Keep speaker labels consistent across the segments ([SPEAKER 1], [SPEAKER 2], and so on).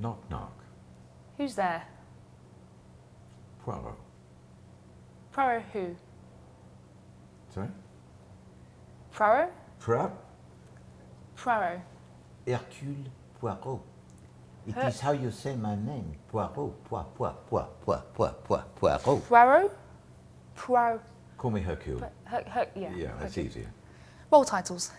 [SPEAKER 1] Knock knock.
[SPEAKER 2] Who's there?
[SPEAKER 1] Poirot.
[SPEAKER 2] Poirot who?
[SPEAKER 1] Sorry?
[SPEAKER 2] Poirot?
[SPEAKER 1] Poirot?
[SPEAKER 2] Poirot.
[SPEAKER 3] Hercule Poirot. It is how you say my name. Poirot. Poirot.
[SPEAKER 2] Poirot? Poirot.
[SPEAKER 1] Call me Hercule.
[SPEAKER 2] Yeah.
[SPEAKER 1] Yeah, that's easier.
[SPEAKER 2] Roll titles.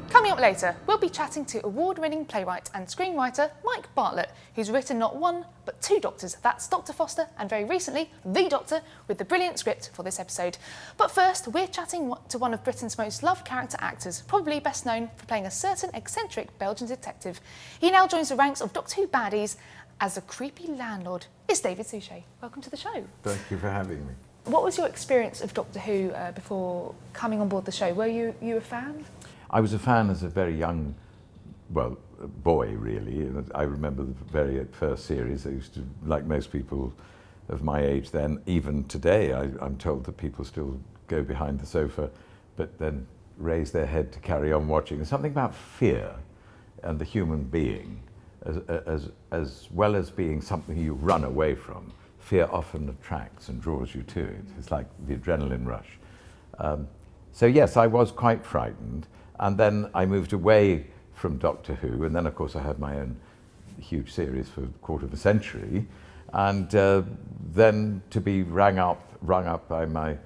[SPEAKER 2] Coming up later, we'll be chatting to award-winning playwright and screenwriter Mike Bartlett, who's written not one, but two Doctors. That's Dr. Foster and very recently, The Doctor, with the brilliant script for this episode. But first, we're chatting to one of Britain's most loved character actors, probably best known for playing a certain eccentric Belgian detective. He now joins the ranks of Doctor Who baddies as a creepy landlord. It's David Suchet. Welcome to the show.
[SPEAKER 1] Thank you for having me.
[SPEAKER 2] What was your experience of Doctor Who before coming on board the show? Were you a fan?
[SPEAKER 1] I was a fan as a very young, boy really. I remember the very first series. I used to, like most people of my age then, even today, I'm told that people still go behind the sofa, but then raise their head to carry on watching. There's something about fear and the human being, as well as being something you run away from. Fear often attracts and draws you to it. It's like the adrenaline rush. So yes, I was quite frightened. And then I moved away from Doctor Who, and then of course I had my own huge series for a quarter of a century, and then to be rung up by my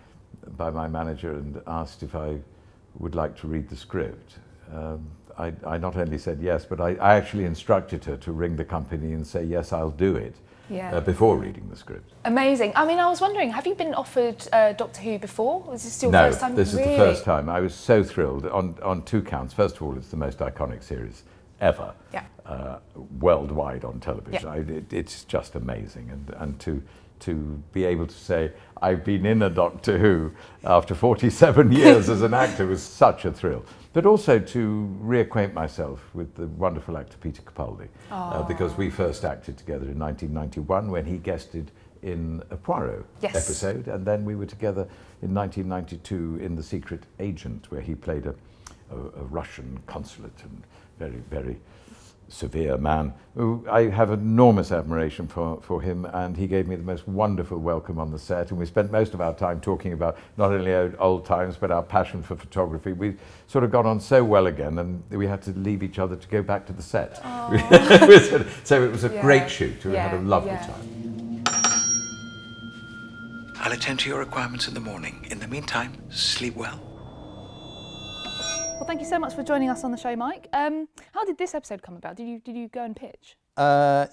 [SPEAKER 1] manager and asked if I would like to read the script. I not only said yes, but I actually instructed her to ring the company and say yes, I'll do it.
[SPEAKER 2] Yeah.
[SPEAKER 1] Before reading the script.
[SPEAKER 2] Amazing. I mean, I was wondering, have you been offered Doctor Who before? Was this your first time?
[SPEAKER 1] No, this is the first time. I was so thrilled on two counts. First of all, it's the most iconic series ever, worldwide on television.
[SPEAKER 2] Yeah.
[SPEAKER 1] It's just amazing, and to be able to say I've been in a Doctor Who after 47 years as an actor was such a thrill. But also to reacquaint myself with the wonderful actor Peter Capaldi, because we first acted together in 1991 when he guested in a Poirot episode, and then we were together in 1992 in The Secret Agent, where he played a Russian consulate and very, very severe man who I have enormous admiration for him, and he gave me the most wonderful welcome on the set, and we spent most of our time talking about not only old times but our passion for photography. We sort of got on so well again, and we had to leave each other to go back to the set. So it was a great shoot. We had a lovely time.
[SPEAKER 4] I'll attend to your requirements in the morning. In the meantime, sleep well.
[SPEAKER 2] Well, thank you so much for joining us on the show, Mike. How did this episode come about? Did you go and pitch?
[SPEAKER 5] I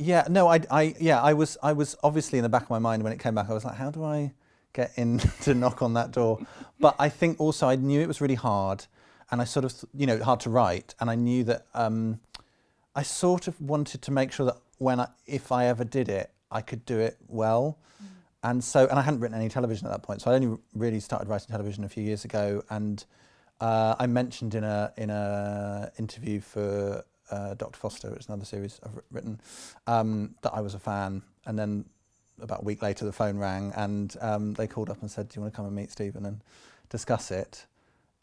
[SPEAKER 5] was obviously in the back of my mind when it came back. I was like, how do I get in to knock on that door? But I think also I knew it was really hard, and I sort of, hard to write, and I knew that I sort of wanted to make sure that if I ever did it, I could do it well. And I hadn't written any television at that point, so I only really started writing television a few years ago, and I mentioned in a interview for Dr. Foster, it's another series I've written, that I was a fan, and then about a week later the phone rang, and they called up and said, do you want to come and meet Stephen and discuss it?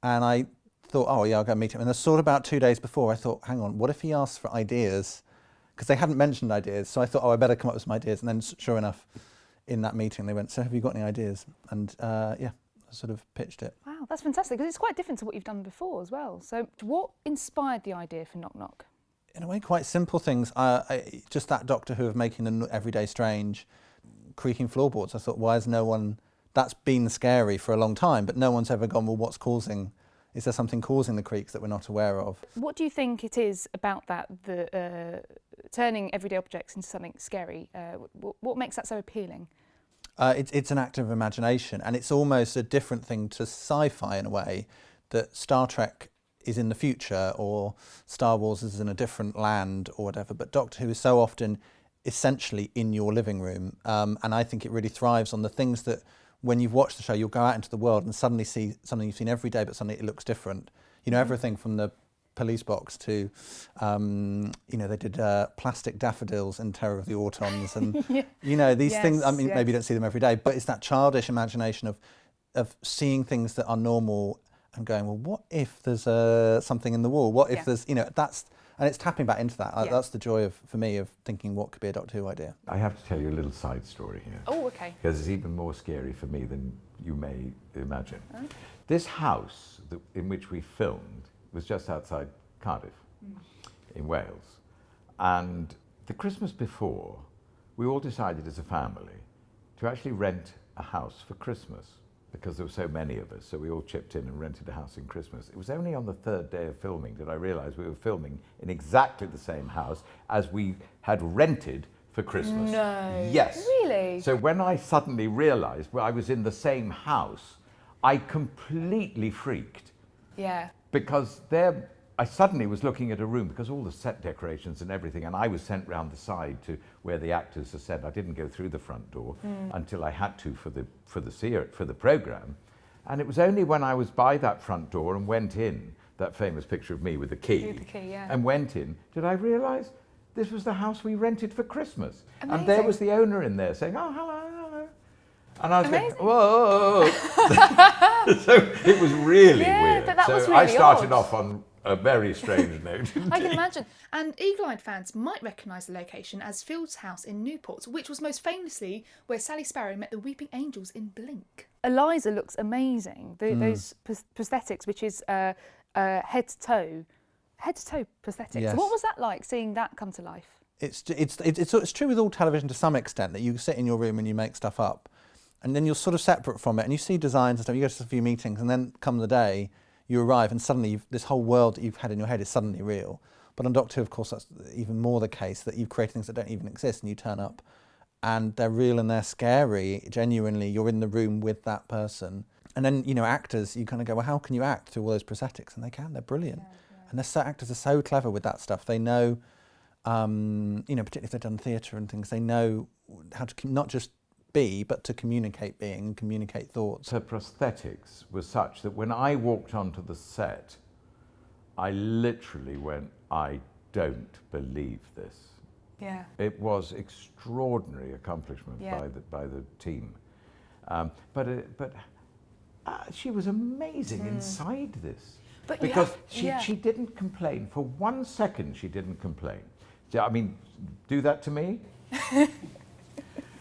[SPEAKER 5] And I thought, oh yeah, I'll go meet him. And then sort of about 2 days before, I thought, hang on, what if he asks for ideas? Because they hadn't mentioned ideas, so I thought, I better come up with some ideas. And then sure enough, in that meeting, they went, so have you got any ideas? And I sort of pitched it.
[SPEAKER 2] Wow, that's fantastic, because it's quite different to what you've done before as well. So what inspired the idea for Knock Knock?
[SPEAKER 5] In a way, quite simple things. Just that Doctor Who of making the everyday strange, creaking floorboards. I thought, why has no one... That's been scary for a long time, but no one's ever gone, well, what's causing... Is there something causing the creaks that we're not aware of? What
[SPEAKER 2] do you think it is about that, turning everyday objects into something scary? What makes that so appealing?
[SPEAKER 5] It's an act of imagination, and it's almost a different thing to sci-fi in a way, that Star Trek is in the future or Star Wars is in a different land or whatever, but Doctor Who is so often essentially in your living room, and I think it really thrives on the things that when you've watched the show, you'll go out into the world and suddenly see something you've seen every day, but suddenly it looks different. Everything from the police box to, they did plastic daffodils in Terror of the Autons, and these things. I mean, maybe you don't see them every day, but it's that childish imagination of seeing things that are normal and going, well, what if there's something in the wall? What if there's, and it's tapping back into that. That's the joy for me of thinking what could be a Doctor Who idea.
[SPEAKER 1] I have to tell you a little side story here.
[SPEAKER 2] Oh, okay.
[SPEAKER 1] Because it's even more scary for me than you may imagine. Okay. This house in which we filmed was just outside Cardiff, in Wales. And the Christmas before, we all decided as a family to actually rent a house for Christmas, because there were so many of us, so we all chipped in and rented a house in Christmas. It was only on the third day of filming that I realised we were filming in exactly the same house as we had rented for Christmas.
[SPEAKER 2] No.
[SPEAKER 1] Yes.
[SPEAKER 2] Really?
[SPEAKER 1] So when I suddenly realised I was in the same house, I completely freaked.
[SPEAKER 2] Yeah.
[SPEAKER 1] Because I suddenly was looking at a room, because all the set decorations and everything, and I was sent round the side to where the actors are set. I didn't go through the front door until I had to for the programme. And it was only when I was by that front door and went in, that famous picture of me with the key, and went in, did I realise this was the house we rented for Christmas.
[SPEAKER 2] Amazing.
[SPEAKER 1] And there was the owner in there saying, oh, hello. And I was going, whoa. So it was really weird.
[SPEAKER 2] But that was really
[SPEAKER 1] I started
[SPEAKER 2] odd.
[SPEAKER 1] off on a very strange note.
[SPEAKER 2] I can imagine. And Eagle-eyed fans might recognise the location as Field's house in Newport, which was most famously where Sally Sparrow met the Weeping Angels in Blink. Eliza looks amazing. Those prosthetics, which is head to toe prosthetics.
[SPEAKER 5] Yes.
[SPEAKER 2] So what was that like, seeing that come to life?
[SPEAKER 5] It's true with all television to some extent, that you sit in your room and you make stuff up, and then you're sort of separate from it, and you see designs and stuff. You go to a few meetings, and then come the day, you arrive, and suddenly this whole world that you've had in your head is suddenly real. But on Doctor Who, of course, that's even more the case, that you've created things that don't even exist, and you turn up, and they're real and they're scary. Genuinely, you're in the room with that person. And then, actors, you kind of go, well, how can you act through all those prosthetics? And they can, they're brilliant. And actors are so clever with that stuff. They know, particularly if they've done theatre and things, they know how to not just be, but to communicate being and communicate thoughts.
[SPEAKER 1] Her prosthetics were such that when I walked onto the set, I literally went, I don't believe this.
[SPEAKER 2] Yeah.
[SPEAKER 1] It was extraordinary accomplishment by the team. But she was amazing inside this.
[SPEAKER 2] But
[SPEAKER 1] because she didn't complain. For 1 second, she didn't complain. I mean, do that to me?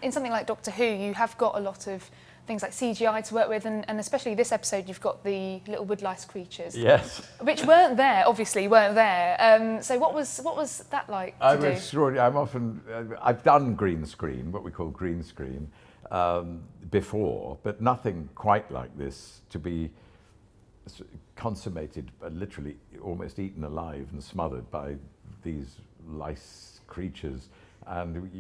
[SPEAKER 2] In something like Doctor Who, you have got a lot of things like CGI to work with, and especially this episode, you've got the little woodlice creatures.
[SPEAKER 1] Yes.
[SPEAKER 2] Which weren't there. So what was that like to do?
[SPEAKER 1] Extraordinary. I've done green screen, what we call green screen, before, but nothing quite like this, to be consummated, literally almost eaten alive and smothered by these lice creatures. And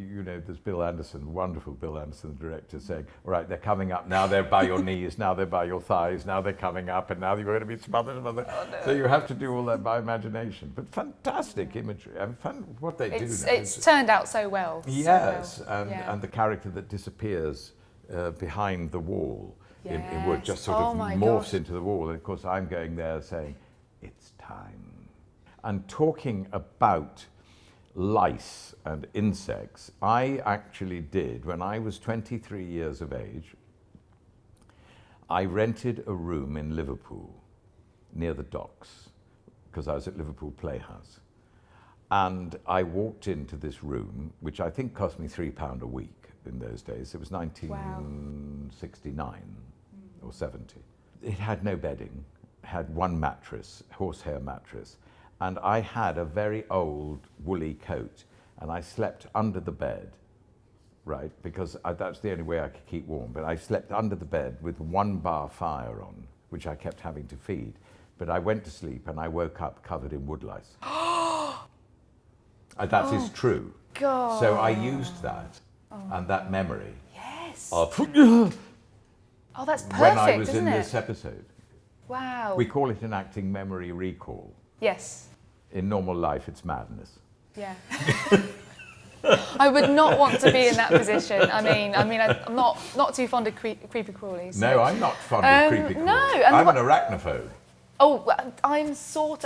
[SPEAKER 1] there's Bill Anderson, wonderful Bill Anderson, the director, saying, all right, they're coming up, now they're by your knees, now they're by your thighs, now they're coming up, and now you're going to be smothered. Oh, no. So you have to do all that by imagination. But fantastic imagery. And what they do now.
[SPEAKER 2] It's turned out so well.
[SPEAKER 1] Yes, and the character that disappears behind the wall in wood just sort of morphs into the wall. And of course, I'm going there saying, it's time. And talking about lice and insects, I actually did, when I was 23 years of age, I rented a room in Liverpool near the docks, because I was at Liverpool Playhouse. And I walked into this room, which I think cost me £3 a week in those days. It was 1969 or 70. It had no bedding, had one mattress, horsehair mattress. And I had a very old woolly coat, and I slept under the bed, right? Because that's the only way I could keep warm. But I slept under the bed with 1 bar fire on, which I kept having to feed. But I went to sleep and I woke up covered in woodlice. That is true.
[SPEAKER 2] God.
[SPEAKER 1] So I used that and that memory.
[SPEAKER 2] Yes.
[SPEAKER 1] Of
[SPEAKER 2] Oh, that's perfect,
[SPEAKER 1] when I was
[SPEAKER 2] isn't
[SPEAKER 1] in
[SPEAKER 2] it?
[SPEAKER 1] this episode.
[SPEAKER 2] Wow.
[SPEAKER 1] We call it in acting memory recall.
[SPEAKER 2] Yes.
[SPEAKER 1] In normal life, it's madness.
[SPEAKER 2] Yeah. I would not want to be in that position. I'm not too fond of creepy crawlies.
[SPEAKER 1] No, I'm not fond of creepy crawlies.
[SPEAKER 2] No, and
[SPEAKER 1] I'm an arachnophobe.
[SPEAKER 2] Oh, I'm sort.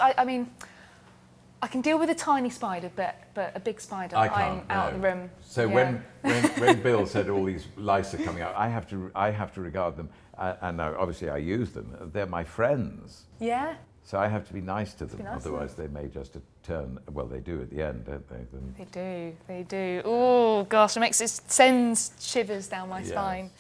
[SPEAKER 2] I can deal with a tiny spider, but a big spider,
[SPEAKER 1] I can't,
[SPEAKER 2] I'm out
[SPEAKER 1] no.
[SPEAKER 2] of the room.
[SPEAKER 1] So when Bill said all these lice are coming out, I have to regard them, and now obviously I use them. They're my friends.
[SPEAKER 2] Yeah.
[SPEAKER 1] So I have to be nice to them,
[SPEAKER 2] nice to
[SPEAKER 1] otherwise they may just turn. Well, they do at the end, don't they?
[SPEAKER 2] They do. Oh gosh, it sends shivers down my spine.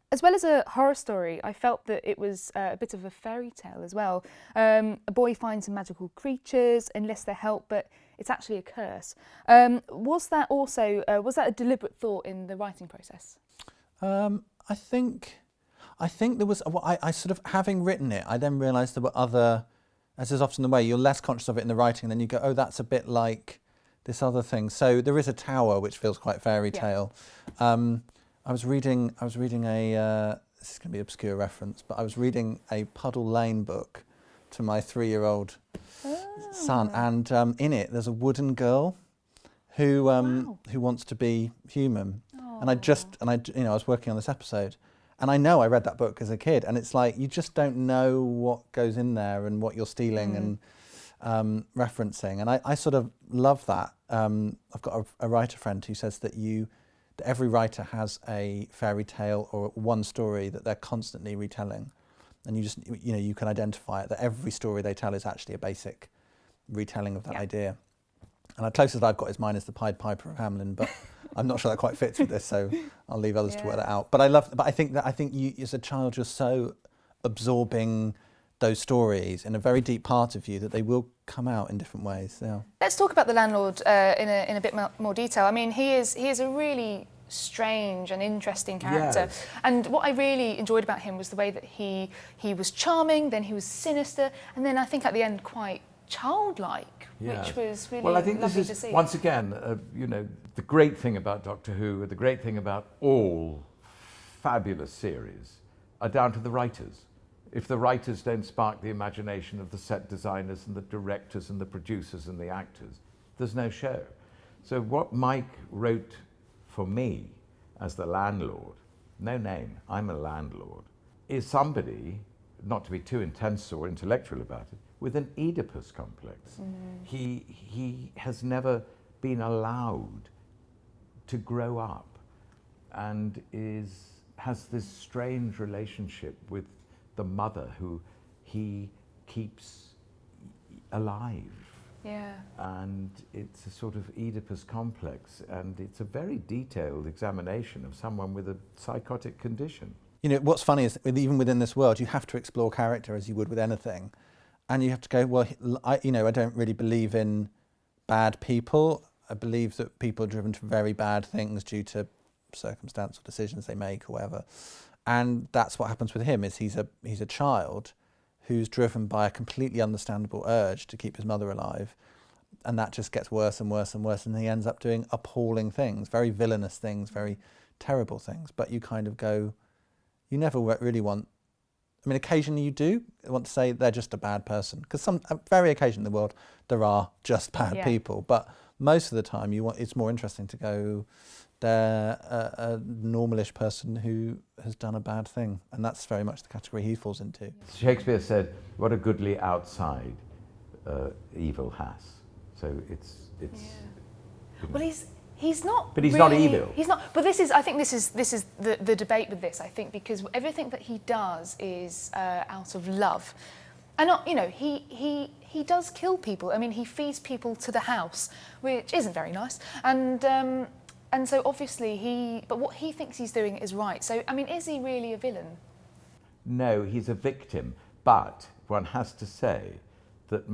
[SPEAKER 2] As well as a horror story, I felt that it was a bit of a fairy tale as well. A boy finds some magical creatures, enlists their help, but it's actually a curse. Was that a deliberate thought in the writing process?
[SPEAKER 5] I think there was. Well, I sort of, having written it, I then realised there were other, as is often the way, you're less conscious of it in the writing, and then you go, oh, that's a bit like this other thing. So there is a tower which feels quite fairy tale. I was reading a, this is going to be an obscure reference, but I was reading a Puddle Lane book to my 3-year-old son, and in it there's a wooden girl who wants to be human. And I was working on this episode, and I know I read that book as a kid, and it's like you just don't know what goes in there and what you're stealing and referencing, and I sort of love that. I've got a writer friend who says that every writer has a fairy tale or one story that they're constantly retelling, and you can identify it, that every story they tell is actually a basic retelling of that idea. And the closest I've got is mine is the Pied Piper of Hamelin, but I'm not sure that quite fits with this, so I'll leave others to work that out. But I think you as a child, you're so absorbing those stories in a very deep part of you that they will come out in different ways. Yeah.
[SPEAKER 2] Let's talk about the landlord in a bit more detail. I mean, he is a really strange and interesting character.
[SPEAKER 1] Yes.
[SPEAKER 2] And what I really enjoyed about him was the way that he was charming, then he was sinister, and then I think at the end quite childlike, which was really
[SPEAKER 1] I think
[SPEAKER 2] lovely
[SPEAKER 1] this
[SPEAKER 2] to
[SPEAKER 1] is,
[SPEAKER 2] see.
[SPEAKER 1] once again, the great thing about Doctor Who, the great thing about all fabulous series, are down to the writers. If the writers don't spark the imagination of the set designers and the directors and the producers and the actors, there's no show. So what Mike wrote for me as the landlord, no name, I'm a landlord, is somebody, not to be too intense or intellectual about it, with an Oedipus complex. He has never been allowed to grow up and has this strange relationship with the mother who he keeps alive.
[SPEAKER 2] Yeah.
[SPEAKER 1] And it's a sort of Oedipus complex, and it's a very detailed examination of someone with a psychotic condition.
[SPEAKER 5] You know, what's funny is even within this world, you have to explore character as you would with anything. And you have to go, well, I don't really believe in bad people. I believe that people are driven to very bad things due to circumstance or decisions they make or whatever. And that's what happens with him, is he's a child who's driven by a completely understandable urge to keep his mother alive. And that just gets worse and worse and worse. And he ends up doing appalling things, very villainous things, very terrible things. But you kind of go, you never really want, I mean, occasionally you do want to say they're just a bad person. Because very occasionally in the world, there are just bad people. But most of the time, it's more interesting to go, they're a normalish person who has done a bad thing. And that's very much the category he falls into.
[SPEAKER 1] Shakespeare said, what a goodly outside evil has. So it's
[SPEAKER 2] Yeah. Well, he's not.
[SPEAKER 1] But he's
[SPEAKER 2] really,
[SPEAKER 1] not evil.
[SPEAKER 2] He's not. But I think this is the debate with this. I think because everything that he does is out of love, and not, he does kill people. I mean, he feeds people to the house, which isn't very nice, and so obviously but what he thinks he's doing is right. So I mean, is he really a villain?
[SPEAKER 1] No, he's a victim. But one has to say that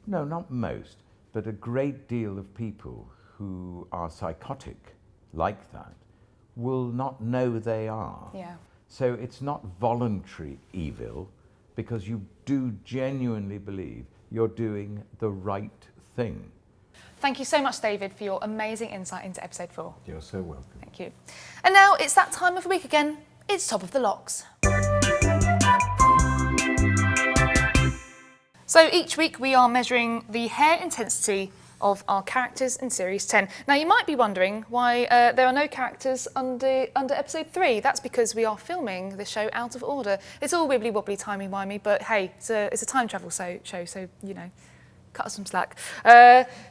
[SPEAKER 1] not most, but a great deal of people who are psychotic like that will not know they are.
[SPEAKER 2] Yeah.
[SPEAKER 1] So it's not voluntary evil, because you do genuinely believe you're doing the right thing.
[SPEAKER 2] Thank you so much, David, for your amazing insight into episode 4.
[SPEAKER 1] You're so welcome.
[SPEAKER 2] Thank you. And now it's that time of the week again. It's Top of the Locks. So each week we are measuring the hair intensity of our characters in Series 10. Now you might be wondering why there are no characters under episode 3. That's because we are filming the show out of order. It's all wibbly wobbly, timey wimey, but hey, it's a time travel show, so cut us some slack.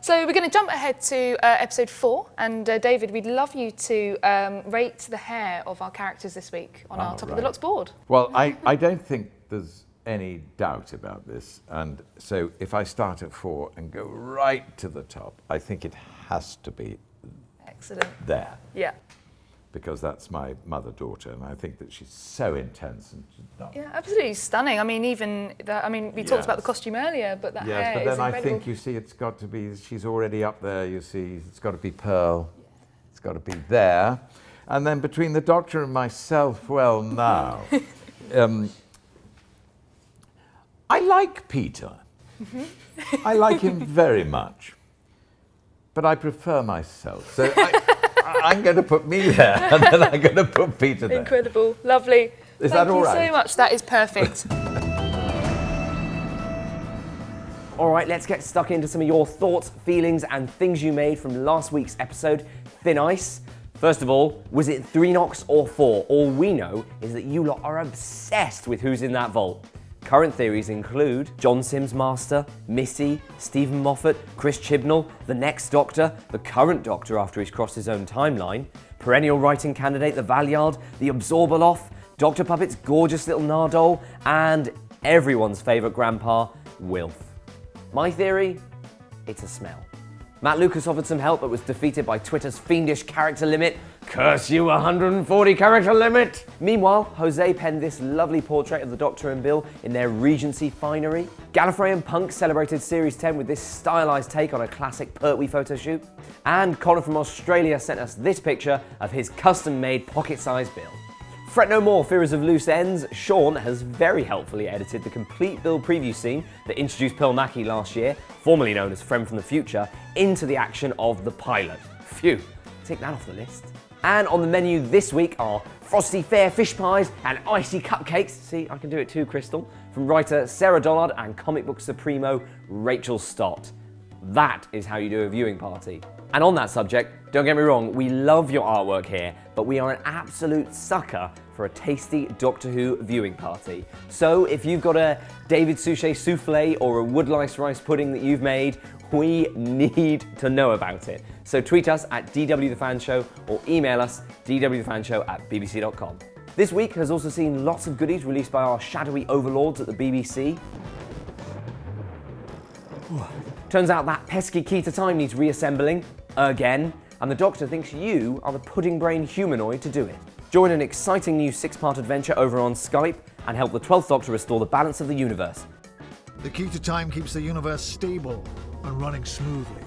[SPEAKER 2] So we're going to jump ahead to episode 4, and David, we'd love you to rate the hair of our characters this week on our Top of the Lots board.
[SPEAKER 1] Well, I don't think there's any doubt about this, and so if I start at 4 and go right to the top, I think it has to be
[SPEAKER 2] Excellent.
[SPEAKER 1] there.
[SPEAKER 2] Yeah.
[SPEAKER 1] Because that's my mother-daughter, and I think that she's so intense and
[SPEAKER 2] Yeah, absolutely stunning. I mean, even we talked about the costume earlier, but that hair
[SPEAKER 1] yes, but
[SPEAKER 2] is
[SPEAKER 1] then
[SPEAKER 2] incredible.
[SPEAKER 1] I think you see, it's got to be. She's already up there. You see, it's got to be Pearl. It's got to be there, and then between the Doctor and myself, well, now, I like Peter. I like him very much, but I prefer myself. So. I'm going to put me there, and then I'm going to put Peter there.
[SPEAKER 2] Incredible, lovely.
[SPEAKER 1] Is that all right?
[SPEAKER 2] Thank you so much. That is perfect.
[SPEAKER 6] All right, let's get stuck into some of your thoughts, feelings, and things you made from last week's episode, Thin Ice. First of all, was it 3 knocks or 4? All we know is that you lot are obsessed with who's in that vault. Current theories include John Sims Master, Missy, Stephen Moffat, Chris Chibnall, the next Doctor, the current Doctor after he's crossed his own timeline, perennial writing candidate the Valiard, the Absorbaloff, Dr. Puppet's gorgeous little Nardole, and everyone's favourite grandpa, Wilf. My theory? It's a smell. Matt Lucas offered some help but was defeated by Twitter's fiendish character limit. Curse you, 140 character limit! Meanwhile, Jose penned this lovely portrait of the Doctor and Bill in their Regency finery. Gallifrey and Punk celebrated Series 10 with this stylised take on a classic Pertwee photo shoot. And Connor from Australia sent us this picture of his custom-made pocket-sized Bill. Fret no more, fearers of loose ends. Sean has very helpfully edited the complete Bill preview scene that introduced Pearl Mackie last year, formerly known as Friend from the Future, into the action of the pilot. Phew, take that off the list. And on the menu this week are frosty fair fish pies and icy cupcakes. See, I can do it too, Christel. From writer Sarah Dollard and comic book supremo Rachel Stott. That is how you do a viewing party. And on that subject, don't get me wrong, we love your artwork here, but we are an absolute sucker for a tasty Doctor Who viewing party. So if you've got a David Suchet souffle or a woodlice rice pudding that you've made, we need to know about it. So tweet us at DWTheFanShow or email us dwthefanshow@bbc.com. This week has also seen lots of goodies released by our shadowy overlords at the BBC. Turns out that pesky key to time needs reassembling again, and the Doctor thinks you are the pudding brain humanoid to do it. Join an exciting new 6-part adventure over on Skype and help the 12th Doctor restore the balance of the universe.
[SPEAKER 7] The key to time keeps the universe stable and running smoothly.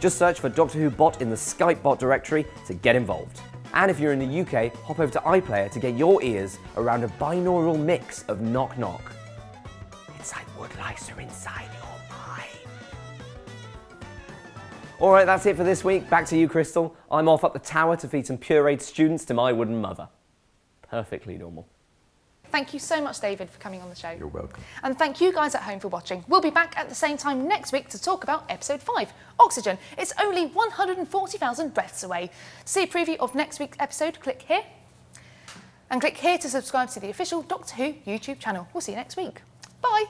[SPEAKER 6] Just search for Doctor Who bot in the Skype bot directory to get involved. And if you're in the UK, hop over to iPlayer to get your ears around a binaural mix of Knock Knock. It's like woodlice are inside your mind. All right, that's it for this week. Back to you, Christel. I'm off up the tower to feed some pureed students to my wooden mother. Perfectly normal.
[SPEAKER 2] Thank you so much, David, for coming on the show.
[SPEAKER 1] You're welcome.
[SPEAKER 2] And thank you guys at home for watching. We'll be back at the same time next week to talk about episode 5, Oxygen. It's only 140,000 breaths away. To see a preview of next week's episode, click here. And click here to subscribe to the official Doctor Who YouTube channel. We'll see you next week. Bye.